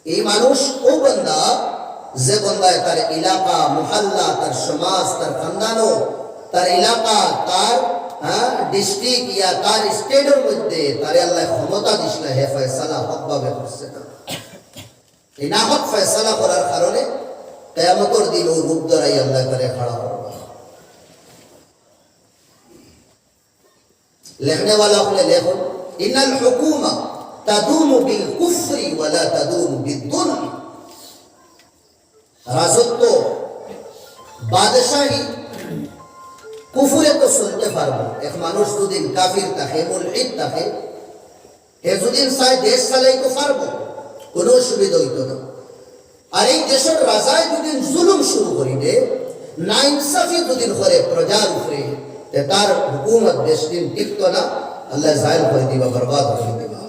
এই মানুষ ও বান্দা যে বান্দায় তার এলাকা মহল্লা তার সমাজ তার খানদানো তার এলাকা তার ডিস্ট্রিক্ট ইয়া তার স্টেটের মধ্যে তারে আল্লাহ ক্ষমতা দিছিল হে ফয়সালা হকভাবে করছে না এই না হক ফয়সালা করার কারণে কিয়ামতের দিন ও রূপ ধরাই আল্লাহ করে খাড়া করবে লিখনে वाला আপনি লিখুন ইন্নাল হুকুমা তাদুমু বিল কুফরি ওয়ালা তাদুমু বিদ-দুলম রাজত্ব বাদশাহী কুফরে তো চলতে পারবো এক মানুষ দুদিন কাফির থাকে মুলহিদ থাকে হে দুদিন চাই দেশ চালাইতে পারবো কোনো অসুবিধা হইত না আর এই দেশের রাজায় দুদিন জুলুম শুরু করিলে না ইনসাফি দুদিন করে প্রজার উপরে তার হুকুমত বেশ দিন টিকত না আল্লাহ জাহির করে দিবা বরবাদ করে দিবা